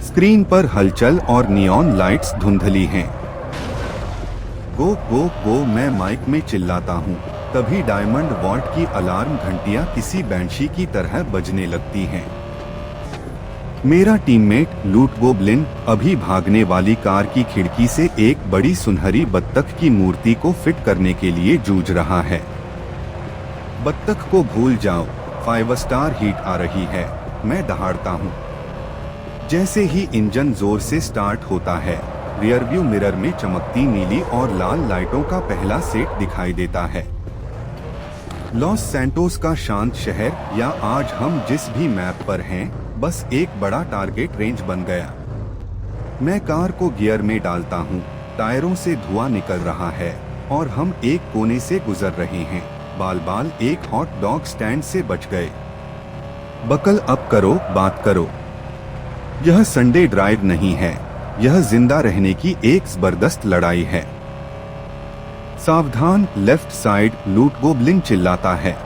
Screen पर हलचल और नियॉन लाइट्स धुंधली हैं। गो गो गो, मैं माइक में चिल्लाता हूँ। तभी डायमंड वॉल्ट की अलार्म घंटियां किसी बैंशी की तरह बजने लगती हैं। मेरा टीममेट लूट गोब्लिन अभी भागने वाली कार की खिड़की से एक बड़ी सुनहरी बत्तख की मूर्ति को फिट करने के लिए जूझ रहा है। बत्तख को भूल जाओ, 5 स्टार हीट आ रही है, मैं दहाड़ता हूँ। जैसे ही इंजन जोर से स्टार्ट होता है, रियरव्यू मिरर में चमकती नीली और लाल लाइटों का पहला सेट दिखाई देता है। लॉस सैंटोस का शांत शहर, या आज हम जिस भी मैप पर हैं, बस एक बड़ा टारगेट रेंज बन गया। मैं कार को गियर में डालता हूँ, टायरों से धुआं निकल रहा है और हम एक कोने से गुजर रहे हैं। बाल बाल एक हॉट डॉग स्टैंड से बच गए। बकल अप करो, बात करो। यह संडे ड्राइव नहीं है, यह जिंदा रहने की एक जबरदस्त लड़ाई है। सावधान, लेफ्ट साइड, लूट गोब्लिन चिल्लाता है।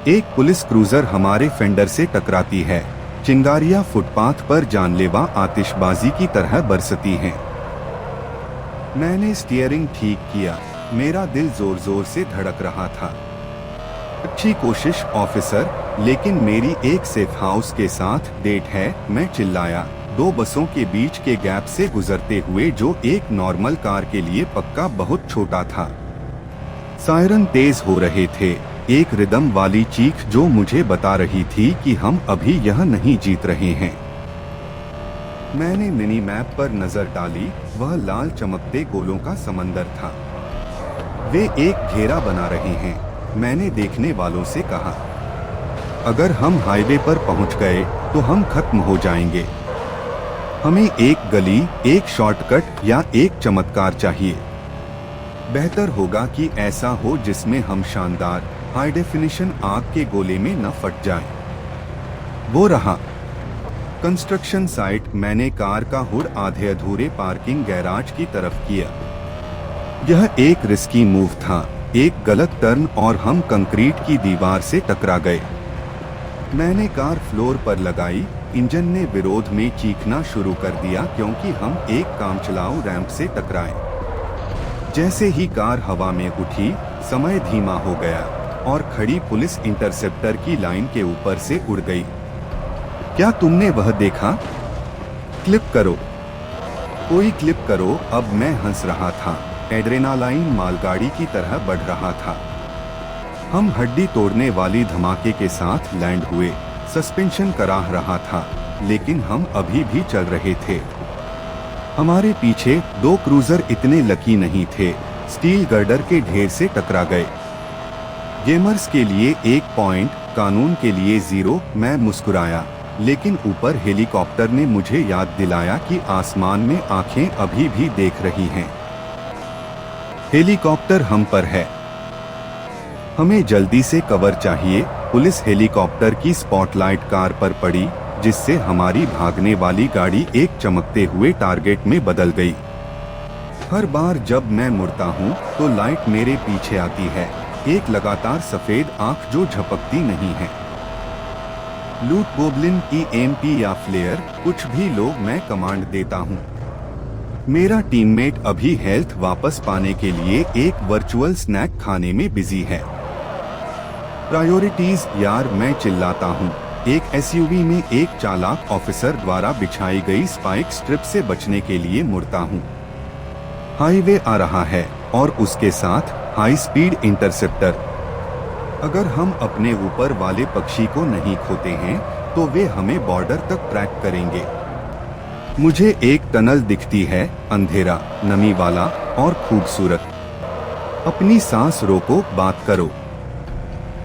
एक पुलिस क्रूजर हमारे फेंडर से टकराती है। चिंगारियां फुटपाथ पर जानलेवा आतिशबाजी की तरह बरसती हैं। मैंने स्टीयरिंग ठीक किया, मेरा दिल जोर जोर से धड़क रहा था। अच्छी कोशिश ऑफिसर, लेकिन मेरी एक सेफ हाउस के साथ डेट है, मैं चिल्लाया, 2 बसों के बीच के गैप से गुजरते हुए जो एक नॉर्मल कार के लिए पक्का बहुत छोटा था। सायरन तेज हो रहे थे, एक रिदम वाली चीख जो मुझे बता रही थी कि हम अभी यह नहीं जीत रहे हैं। मैंने मिनी मैप पर नजर डाली, वह लाल चमकते गोलों का समंदर था। वे एक घेरा बना रहे हैं, मैंने देखने वालों से कहा। अगर हम हाईवे पर पहुंच गए तो हम खत्म हो जाएंगे। हमें एक गली, एक शॉर्टकट या एक चमत्कार चाहिए। बेहतर होगा कि ऐसा हो जिसमें हम शानदार हाई डेफिनिशन आग के गोले में न फट जाएं। वो रहा कंस्ट्रक्शन साइट। मैंने कार का हुड आधे अधूरे पार्किंग गैराज की तरफ किया। यह एक रिस्की मूव था, एक गलत टर्न और हम कंक्रीट की दीवार से टकरा गए। मैंने कार फ्लोर पर लगाई, इंजन ने विरोध में चीखना शुरू कर दिया क्योंकि हम एक कामचलाऊ रैंप से टकराए। जैसे ही कार हवा में उठी, समय धीमा हो गया और खड़ी पुलिस इंटरसेप्टर की लाइन के ऊपर से उड़ गई। क्या तुमने वह देखा? क्लिप करो, कोई क्लिप करो। अब मैं हंस रहा था, एड्रेनालाइन मालगाड़ी की तरह बढ़ रहा था। हम हड्डी तोड़ने वाली धमाके के साथ लैंड हुए। सस्पेंशन कराह रहा था, लेकिन हम अभी भी चल रहे थे। हमारे पीछे 2 क्रूजर इतने लकी नहीं थे, स्टील गर्डर के ढेर से टकरा गए। गेमर्स के लिए 1 पॉइंट, कानून के लिए 0। मैं मुस्कुराया, लेकिन ऊपर हेलीकॉप्टर ने मुझे याद दिलाया कि आसमान में आंखें अभी भी देख रही हैं। हेलीकॉप्टर हम पर है, हमें जल्दी से कवर चाहिए। पुलिस हेलीकॉप्टर की स्पॉटलाइट कार पर पड़ी, जिससे हमारी भागने वाली गाड़ी एक चमकते हुए टारगेट में बदल गई। हर बार जब मैं मुड़ता हूँ तो लाइट मेरे पीछे आती है, एक लगातार सफेद आंख जो झपकती नहीं है। लूट गोब्लिन की एमपी या फ्लेयर, कुछ भी लो, मैं कमांड देता हूँ। मेरा टीममेट अभी हेल्थ वापस पाने के लिए एक वर्चुअल स्नैक खाने में बिजी है। प्रायोरिटीज यार, मैं चिल्लाता हूँ। एक एसयूवी में एक चालाक ऑफिसर द्वारा बिछाई गई स्पाइक स्ट्रिप से बचने के लिए मुड़ता हूँ। हाईवे आ रहा है और उसके साथ हाई स्पीड इंटरसेप्टर। अगर हम अपने ऊपर वाले पक्षी को नहीं खोते हैं तो वे हमें बॉर्डर तक ट्रैक करेंगे। मुझे एक टनल दिखती है, अंधेरा, नमी वाला और खूबसूरत। अपनी सांस रोको, बात करो।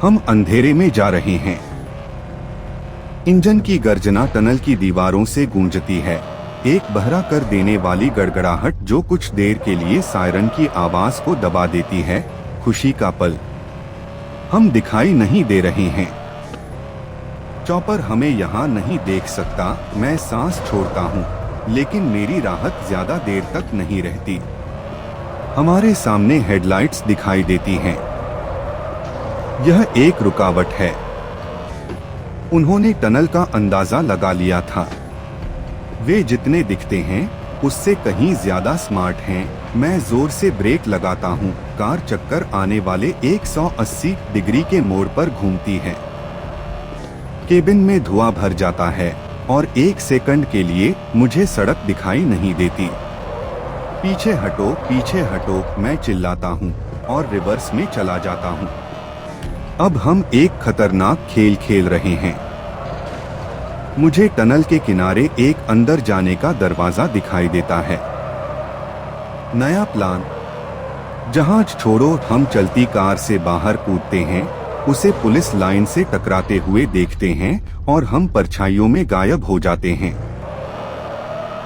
हम अंधेरे में जा रहे हैं। इंजन की गर्जना टनल की दीवारों से गूंजती है, एक बहरा कर देने वाली गड़गड़ाहट जो कुछ देर के लिए सायरन की आवाज को दबा देती है। खुशी का पल। हम दिखाई नहीं दे रहे हैं। चॉपर हमें यहाँ नहीं देख सकता। मैं सांस छोड़ता हूँ, लेकिन मेरी राहत ज्यादा देर तक नहीं रहती। हमारे सामने हेडलाइट्स दिखाई देती हैं। यह एक रुकावट है। उन्होंने टनल का अंदाजा लगा लिया था। वे जितने दिखते हैं उससे कहीं ज्यादा स्मार्ट हैं। मैं जोर से ब्रेक लगाता हूँ। कार चक्कर आने वाले 180 डिग्री के मोड़ पर घूमती है। केबिन में धुआं भर जाता है और 1 सेकंड के लिए मुझे सड़क दिखाई नहीं देती। पीछे हटो, मैं चिल्लाता हूँ और रिवर्स में चला जाता हूँ। अब हम एक खतरनाक खेल खेल रहे हैं। मुझे टनल के किनारे एक अंदर जाने का दरवाजा दिखाई देता है। नया प्लान, जहाज छोड़ो, हम चलती कार से बाहर कूदते हैं, उसे पुलिस लाइन से टकराते हुए देखते हैं और हम परछाइयों में गायब हो जाते हैं।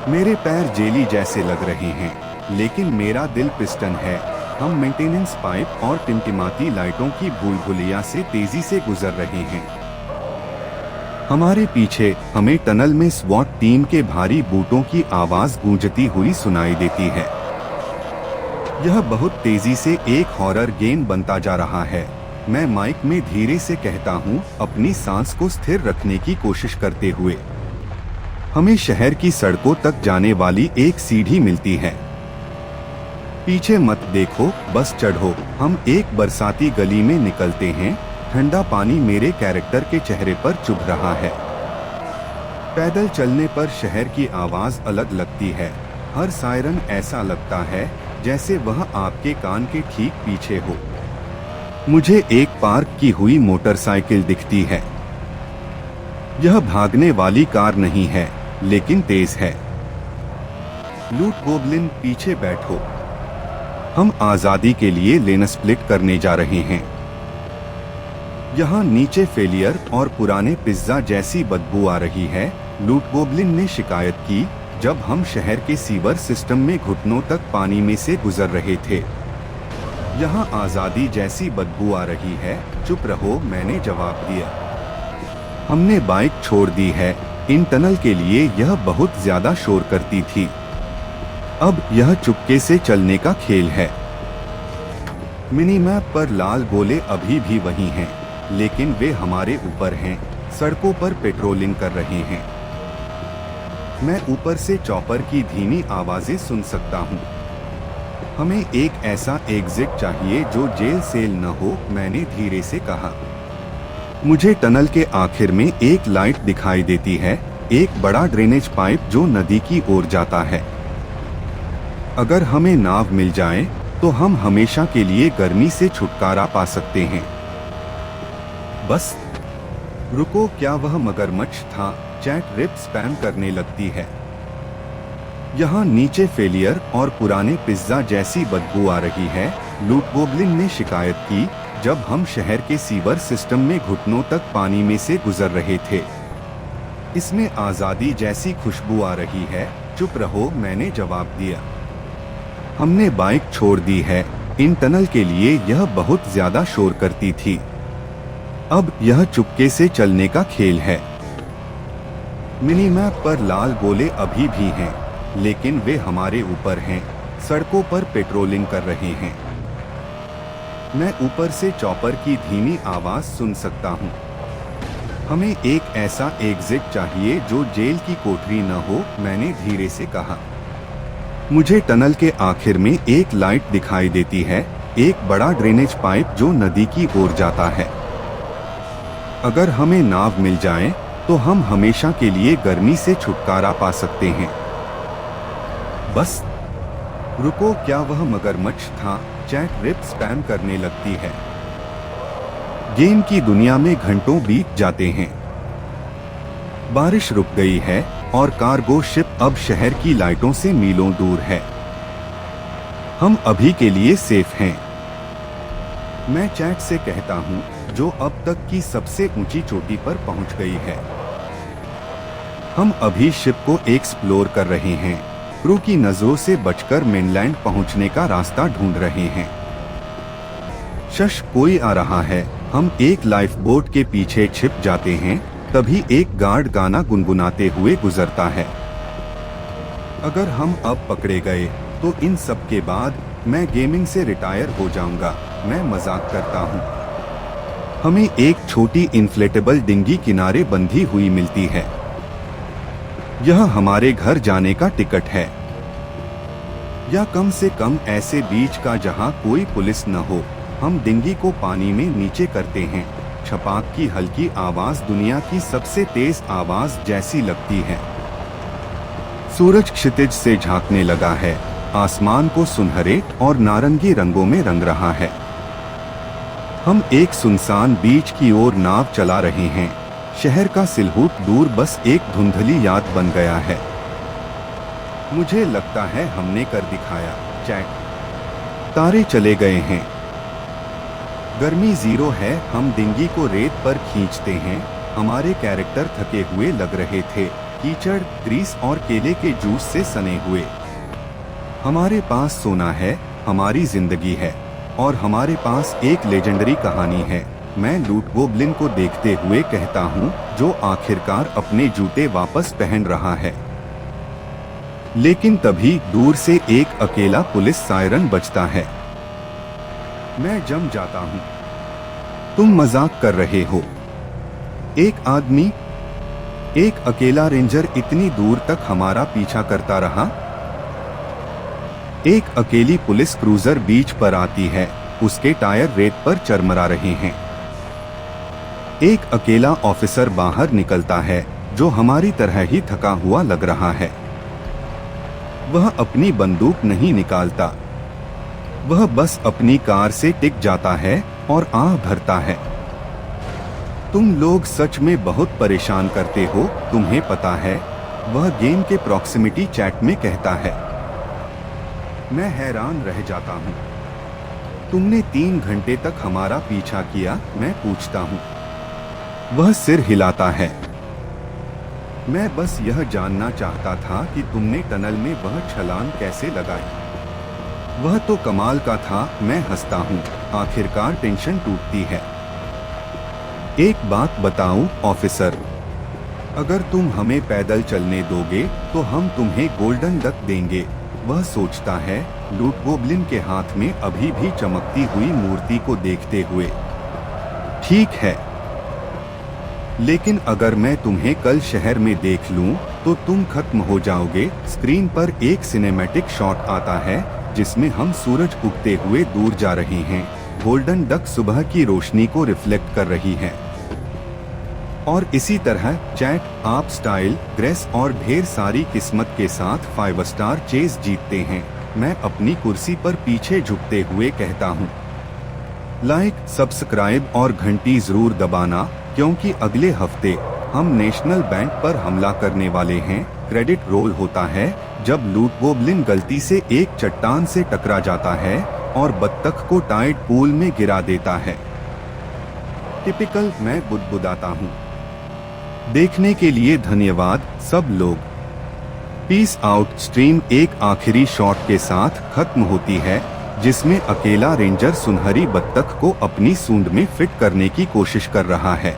मेरे पैर जेली जैसे लग रहे हैं, लेकिन मेरा दिल पिस्टन है। हम मेंटेनेंस पाइप और टिमटिमाती लाइटों की भूलभुलैया से तेजी से गुजर रहे हैं। हमारे पीछे हमें टनल में स्वॉट टीम के भारी बूटों की आवाज गूंजती हुई सुनाई देती है। यह बहुत तेजी से एक हॉरर गेम बनता जा रहा है। मैं माइक में धीरे से कहता हूँ, अपनी सांस को स्थिर रखने की कोशिश करते हुए। हमें शहर की सड़कों तक जाने वाली एक सीढ़ी मिलती है। पीछे मत देखो, बस चढ़ो। हम एक बरसाती गली में निकलते हैं। ठंडा पानी मेरे कैरेक्टर के चेहरे पर चुभ रहा है। पैदल चलने पर शहर की आवाज अलग लगती है। हर सायरन ऐसा लगता है जैसे वह आपके कान के ठीक पीछे हो। मुझे एक पार्क की हुई मोटरसाइकिल दिखती है। यह भागने वाली कार नहीं है, लेकिन तेज है। लूट गोबलिन, पीछे बैठो। हम आजादी के लिए लेन स्प्लिट करने जा रहे हैं। यहाँ नीचे फेलियर और पुराने पिज्जा जैसी बदबू आ रही है। लूट गोबलिन ने शिकायत की जब हम शहर के सीवर सिस्टम में घुटनों तक पानी में से गुजर रहे थे। यहाँ आजादी जैसी बदबू आ रही है। चुप रहो, मैंने जवाब दिया। हमने बाइक छोड़ दी है। इन टनल के लिए यह बहुत ज्यादा शोर करती थी। अब यह चुपके से चलने का खेल है। मिनी मैप पर लाल गोले अभी भी वही हैं, लेकिन वे हमारे ऊपर हैं, सड़कों पर पेट्रोलिंग कर रहे हैं। मैं ऊपर से चॉपर की धीमी आवाजें सुन सकता हूँ। हमें एक ऐसा एग्जिट चाहिए जो जेल सेल न हो, मैंने धीरे से कहा। मुझे टनल के आखिर में एक लाइट दिखाई देती है, एक बड़ा ड्रेनेज पाइप जो नदी की ओर जाता है। अगर हमें नाव मिल जाए तो हम हमेशा के लिए गर्मी से छुटकारा पा सकते हैं। बस रुको, क्या वह मगरमच्छ था? चैट रिप स्पैम करने लगती है। यहाँ नीचे फेलियर और पुराने पिज्जा जैसी बदबू आ रही है। लूट गोबलिन ने शिकायत की जब हम शहर के सीवर सिस्टम में घुटनों तक पानी में से गुजर रहे थे। इसमें आजादी जैसी खुशबू आ रही है। चुप रहो, मैंने जवाब दिया। हमने बाइक छोड़ दी है। इन टनल के लिए यह बहुत ज्यादा शोर करती थी। अब यह चुपके से चलने का खेल है। मिनी मैप पर लाल गोले अभी भी हैं, लेकिन वे हमारे ऊपर हैं, सड़कों पर पेट्रोलिंग कर रहे हैं। मैं ऊपर से चॉपर की धीमी आवाज सुन सकता हूँ। हमें एक ऐसा एग्जिट चाहिए जो जेल की कोठरी न हो, मैंने धीरे से कहा। मुझे टनल के आखिर में एक लाइट दिखाई देती है, एक बड़ा ड्रेनेज पाइप जो नदी की ओर जाता है। अगर हमें नाव मिल जाए तो हम हमेशा के लिए गर्मी से छुटकारा पा सकते हैं। बस रुको, क्या वह मगरमच्छ था? चैट रिप स्पैम करने लगती है। गेम की दुनिया में घंटों बीत जाते हैं। बारिश रुक गई है और कार्गो शिप अब शहर की लाइटों से मीलों दूर है। हम अभी के लिए सेफ हैं। मैं चैट से कहता हूँ, जो अब तक की सबसे ऊंची चोटी पर पहुंच गई है। हम अभी शिप को एक्सप्लोर कर रहे हैं, क्रू की नजरों से बचकर मेनलैंड पहुंचने का रास्ता ढूंढ रहे हैं। शश, कोई आ रहा है। हम एक लाइफ बोट के पीछे छिप जाते हैं, तभी एक गार्ड गाना गुनगुनाते हुए गुजरता है। अगर हम अब पकड़े गए तो इन सब के बाद मैं गेमिंग से रिटायर हो जाऊंगा, मैं मजाक करता हूँ। हमें एक छोटी इन्फ्लेटेबल डिंगी किनारे बंधी हुई मिलती है। यह हमारे घर जाने का टिकट है, या कम से कम ऐसे बीच का जहां कोई पुलिस न हो। हम डिंगी को पानी में नीचे करते हैं। छपाक की हल्की आवाज दुनिया की सबसे तेज आवाज जैसी लगती है। सूरज क्षितिज से झांकने लगा है, आसमान को सुनहरे और नारंगी रंगों में रंग रहा है। हम एक सुनसान बीच की ओर नाव चला रहे हैं। शहर का सिलहूट दूर बस एक धुंधली याद बन गया है। मुझे लगता है हमने कर दिखाया, चैट। तारे चले गए हैं, गर्मी जीरो है। हम डिंगी को रेत पर खींचते हैं। हमारे कैरेक्टर थके हुए लग रहे थे, कीचड़, ग्रीस और केले के जूस से सने हुए। हमारे पास सोना है, हमारी जिंदगी है, और हमारे पास एक लेजेंडरी कहानी है। मैं लूट गोब्लिन को देखते हुए कहता हूँ, जो आखिरकार अपने जूते वापस पहन रहा है। लेकिन तभी दूर से एक अकेला पुलिस सायरन बजता है। मैं जम जाता हूँ। तुम मजाक कर रहे हो? एक आदमी, एक अकेला रेंजर इतनी दूर तक हमारा पीछा करता रहा। एक अकेली पुलिस क्रूजर बीच पर आती है, उसके टायर रेत पर चरमरा रहे हैं। एक अकेला ऑफिसर बाहर निकलता है, जो हमारी तरह ही थका हुआ लग रहा है। वह अपनी बंदूक नहीं निकालता, वह बस अपनी कार से टिक जाता है और आह भरता है। तुम लोग सच में बहुत परेशान करते हो, तुम्हें पता है, वह गेम के प्रॉक्सिमिटी चैट में कहता है। मैं हैरान रह जाता हूँ। तुमने 3 घंटे तक हमारा पीछा किया, मैं पूछता हूँ। वह सिर हिलाता है। मैं बस यह जानना चाहता था कि तुमने टनल में वह छलांग कैसे लगाई। वह तो कमाल का था। मैं हंसता हूँ। आखिरकार टेंशन टूटती है। एक बात बताऊं ऑफिसर, अगर तुम हमें पैदल चलने दोगे तो हम तुम्हें गोल्डन डक देंगे। वह सोचता है, लूट गोब्लिन के हाथ में अभी भी चमकती हुई मूर्ति को देखते हुए। ठीक है, लेकिन अगर मैं तुम्हें कल शहर में देख लूं तो तुम खत्म हो जाओगे। स्क्रीन पर एक सिनेमैटिक शॉट आता है जिसमें हम सूरज उगते हुए दूर जा रहे हैं। गोल्डन डक सुबह की रोशनी को रिफ्लेक्ट कर रही है। और इसी तरह चैट, आप स्टाइल, ग्रेस और ढेर सारी किस्मत के साथ 5 स्टार चेस जीतते हैं। मैं अपनी कुर्सी पर पीछे झुकते हुए कहता हूँ, लाइक, सब्सक्राइब और घंटी जरूर दबाना, क्योंकि अगले हफ्ते हम नेशनल बैंक पर हमला करने वाले हैं। क्रेडिट रोल होता है जब लूट गोब्लिन गलती से एक चट्टान से टकरा जाता है और बत्तख को टाइड पूल में गिरा देता है। टिपिकल। मैं बुदबुदाता हूँ। देखने के लिए धन्यवाद सब लोग। Peace out. स्ट्रीम एक आखिरी शॉट के साथ खत्म होती है जिसमें अकेला रेंजर सुनहरी बत्तख को अपनी सूंड में फिट करने की कोशिश कर रहा है।